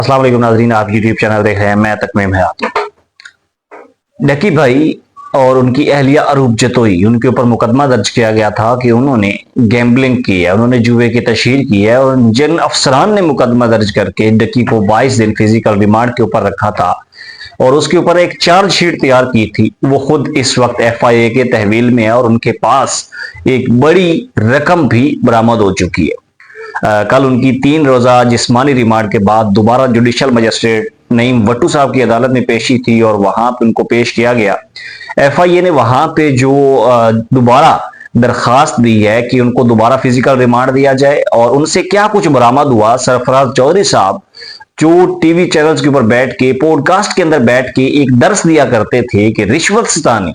अस्सलाम वालेकुम नाज़रीन, आप यूट्यूब चैनल देख रहे हैं। मैं तकमीम है। डकी भाई और उनकी अहलिया अरूप जतोई, उनके ऊपर मुकदमा दर्ज किया गया था कि उन्होंने गैम्बलिंग की है, उन्होंने जुए की तशहीर की है। और जिन अफसरान ने मुकदमा दर्ज करके डकी को 22 दिन फिजिकल रिमांड के ऊपर रखा था और उसके ऊपर एक चार्जशीट तैयार की थी, वो खुद इस वक्त FIA के तहवील में है और उनके पास एक बड़ी रकम भी बरामद हो चुकी है। कल उनकी 3 रोजा जिस्मानी रिमांड के बाद दोबारा जुडिशल मजिस्ट्रेट नईम वट्टू साहब की अदालत में पेशी थी और वहां पे उनको पेश किया गया। FIA ने वहां पे जो दोबारा दरखास्त दी है कि उनको दोबारा फिजिकल रिमांड दिया जाए और उनसे क्या कुछ बरामद हुआ। सरफराज चौधरी साहब जो टीवी चैनल्स के ऊपर बैठ के, पॉडकास्ट के अंदर बैठ के एक दर्स दिया करते थे कि रिश्वत सितानी,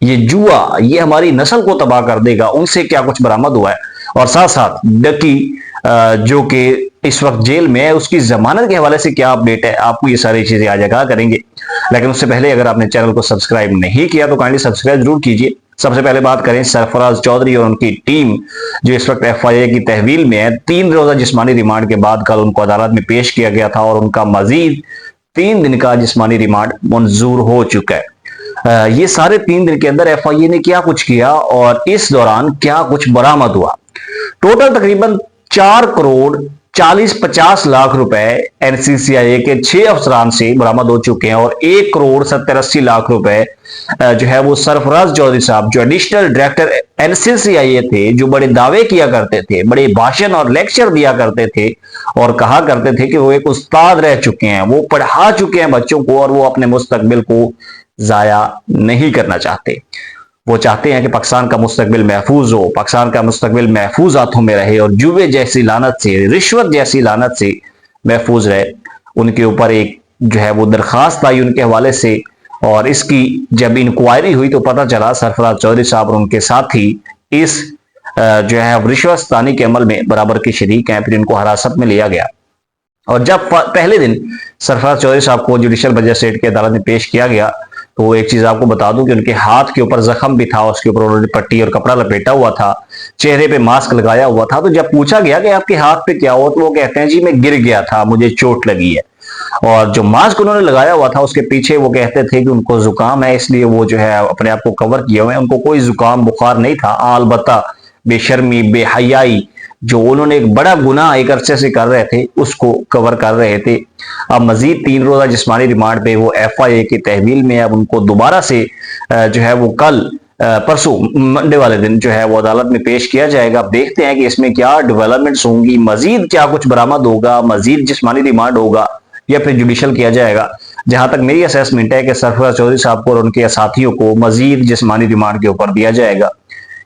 ये जुआ, ये हमारी नस्ल को तबाह कर देगा, उनसे क्या कुछ बरामद हुआ है। और साथ साथ डकी जो कि इस वक्त जेल में है, उसकी जमानत के हवाले से क्या अपडेट है, आपको ये सारी चीजें आज आगाह करेंगे। लेकिन उससे पहले अगर आपने चैनल को सब्सक्राइब नहीं किया तो काइंडली सब्सक्राइब जरूर कीजिए। सबसे पहले बात करें सरफराज चौधरी और उनकी टीम जो इस वक्त FIA की तहवील में है। 3 रोजा जिस्मानी रिमांड के बाद कल उनको अदालत में पेश किया गया था और उनका मजीद 3 दिन का जिस्मानी रिमांड मंजूर हो चुका है। ये सारे 3 दिन के अंदर FIA ने क्या कुछ किया और इस दौरान क्या कुछ बरामद हुआ। टोटल तकरीबन 4 करोड़ 40-50 लाख रुपए NCCIA के 6 अफसरान से बरामद हो चुके हैं और 1 करोड़ 70-80 लाख रुपए जो है वो सरफराज चौधरी साहब जो एडिशनल डायरेक्टर NCCIA थे, जो बड़े दावे किया करते थे, बड़े भाषण और लेक्चर दिया करते थे और कहा करते थे कि वो एक उस्ताद रह चुके हैं, वो पढ़ा चुके हैं बच्चों को और वो अपने मुस्तकबिल को जाया नहीं करना चाहते। वो चाहते हैं कि पाकिस्तान का मुस्तकबिल महफूज हो, पाकिस्तान का मुस्तकबिल महफूज हाथों में रहे और जुए जैसी लानत से, रिश्वत जैसी लानत से महफूज रहे। उनके ऊपर एक जो है वो दरखास्त आई उनके हवाले से और इसकी जब इंक्वायरी हुई तो पता चला सरफराज चौधरी साहब और उनके साथी इस जो है रिश्वतस्तानी के अमल में बराबर के शरीक हैं। फिर इनको हिरासत में लिया गया और जब पहले दिन सरफराज चौधरी साहब को जुडिशल मजिस्ट्रेट की अदालत में पेश किया गया तो एक चीज आपको बता दूं कि उनके हाथ के ऊपर जख्म भी था, उसके ऊपर उन्होंने पट्टी और कपड़ा लपेटा हुआ था, चेहरे पे मास्क लगाया हुआ था। तो जब पूछा गया कि आपके हाथ पे क्या हुआ तो वो कहते हैं जी मैं गिर गया था, मुझे चोट लगी है। और जो मास्क उन्होंने लगाया हुआ था उसके पीछे वो कहते थे कि उनको जुकाम है, इसलिए वो जो है अपने आप को कवर किए हुए हैं। उनको कोई जुकाम बुखार नहीं था। अलबत्ता बेशर्मी, बेहयाई, जो उन्होंने एक बड़ा गुनाह एक अरसे से कर रहे थे उसको कवर कर रहे थे। अब मजीद 3 रोजा जिस्मानी रिमांड पे वो FIA की तहवील में। अब उनको दोबारा से जो है वो कल परसों मंडे वाले दिन जो है वो अदालत में पेश किया जाएगा। अब देखते हैं कि इसमें क्या डेवलपमेंट्स होंगी, मजीद क्या कुछ बरामद होगा, मजीद जिस्मानी रिमांड होगा या फिर जुडिशल किया जाएगा। जहां तक मेरी असेसमेंट है कि सरफराज चौधरी साहब को और उनके साथियों को मजीद जिस्मानी रिमांड के ऊपर दिया जाएगा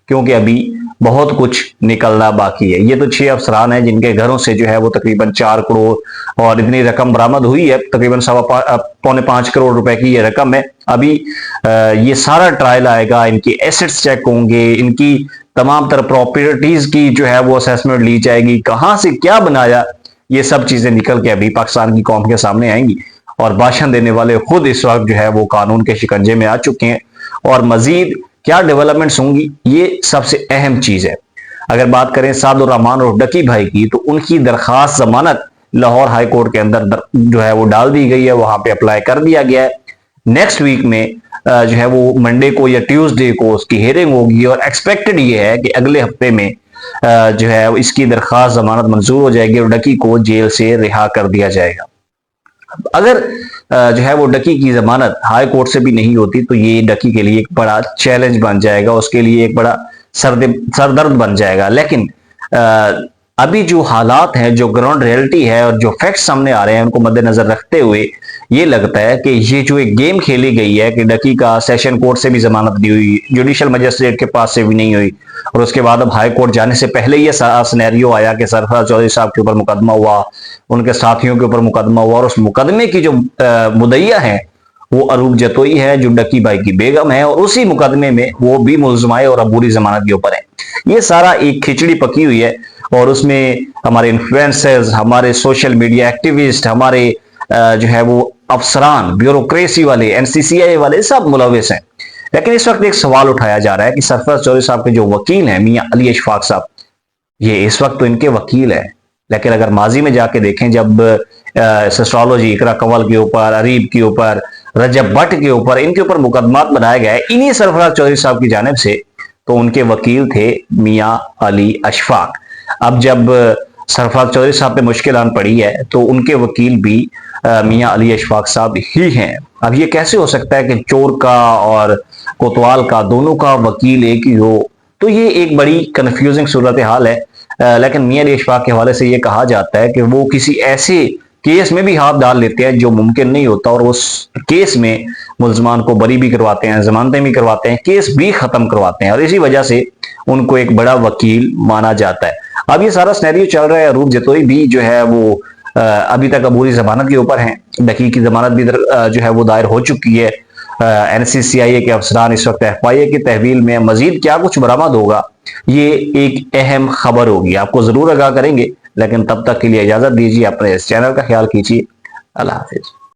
क्योंकि अभी बहुत कुछ निकलना बाकी है। ये तो 6 अफसरान हैं जिनके घरों से जो है वो तकरीबन 4 करोड़ और इतनी रकम बरामद हुई है, तकरीबन 4.25 करोड़ रुपए की ये रकम है। अभी ये सारा ट्रायल आएगा, इनकी एसेट्स चेक होंगे, इनकी तमाम तरह प्रॉपर्टीज की जो है वो असेसमेंट ली जाएगी, कहां से क्या बनाया, ये सब चीजें निकल के अभी पाकिस्तान की कौम के सामने आएंगी। और भाषण देने वाले खुद इस वक्त जो है वो कानून के शिकंजे में आ चुके हैं और मजीद क्या डेवलपमेंट्स होंगी ये सबसे अहम चीज है। अगर बात करें सादुर रहमान और डकी भाई की तो उनकी दरखास्त जमानत लाहौर हाई कोर्ट के अंदर जो है वो डाल दी गई है, वहां पे अप्लाई कर दिया गया है। नेक्स्ट वीक में जो है वो मंडे को या ट्यूसडे को उसकी हियरिंग होगी और एक्सपेक्टेड ये है कि अगले हफ्ते में जो है इसकी दरखास्त जमानत मंजूर हो जाएगी और डकी को जेल से रिहा कर दिया जाएगा। अगर जो है वो डकी की जमानत हाई कोर्ट से भी नहीं होती तो ये डकी के लिए एक बड़ा चैलेंज बन जाएगा, उसके लिए एक बड़ा सरदर्द बन जाएगा। लेकिन अभी जो हालात हैं, जो ग्राउंड रियलिटी है और जो फैक्ट्स सामने आ रहे हैं उनको मद्देनजर रखते हुए ये लगता है कि ये जो एक गेम खेली गई है कि डकी का सेशन कोर्ट से भी जमानत दी हुई, जुडिशल मजिस्ट्रेट के पास से भी नहीं हुई और उसके बाद अब हाई कोर्ट जाने से पहले ये सिनेरियो आया कि सरफराज चौधरी साहब के ऊपर मुकदमा हुआ, उनके साथियों के ऊपर मुकदमा हुआ और उस मुकदमे की जो मुद्दइया है वो अरूप जतोई है जो डकी भाई की बेगम है और उसी मुकदमे में वो भी मुलजमाए और अबूरी जमानत के ऊपर है। ये सारा एक खिचड़ी पकी हुई है और उसमें हमारे इन्फ्लुएंसर्स, हमारे सोशल मीडिया एक्टिविस्ट, हमारे जो है वो अफसरान, ब्यूरोक्रेसी वाले, NCCIA वाले सब मुलविस हैं। लेकिन इस वक्त एक सवाल उठाया जा रहा है कि सरफराज चौधरी साहब के जो वकील हैं मियां अली इशफाक साहब, ये इस वक्त तो इनके वकील हैं, लेकिन अगर माजी में जाके देखें, जब एस्ट्रोलॉजी, इकरा कंवल के ऊपर, अरीब के ऊपर, रजब भट्ट के ऊपर, इनके ऊपर मुकदमा बनाया गया है इन्हीं सरफराज चौधरी साहब की जानिब से, तो उनके वकील थे मियां अली अशफाक। अब जब सरफराज चौधरी साहब पे मुश्किल आन पड़ी है तो उनके वकील भी मियां अली अशफाक साहब ही हैं। अब ये कैसे हो सकता है कि चोर का और कोतवाल का दोनों का वकील एक ही हो? तो ये एक बड़ी कंफ्यूजिंग सूरत हाल है। लेकिन मियां अली अशफाक के हवाले से ये कहा जाता है कि वो किसी ऐसे केस में भी हाथ डाल लेते हैं जो मुमकिन नहीं होता, और उस केस में मुलजमान को बरी भी करवाते हैं, जमानतें भी करवाते हैं, केस भी खत्म करवाते हैं, और इसी वजह से उनको एक बड़ा वकील माना जाता है। अब ये सारा सिनेरियो चल रहा है, अरूप जतोई भी जो है वो अभी तक अबूरी जमानत के ऊपर हैं। दकी की जमानत भी जो है वो दायर हो चुकी है। NCCIA के अफसरान इस वक्त FIA की तहवील में, मजीद क्या कुछ बरामद होगा ये एक अहम खबर होगी, आपको जरूर आगाह करेंगे। लेकिन तब तक के लिए इजाजत दीजिए, अपने इस चैनल का ख्याल कीजिए। अल्लाह हाफिज।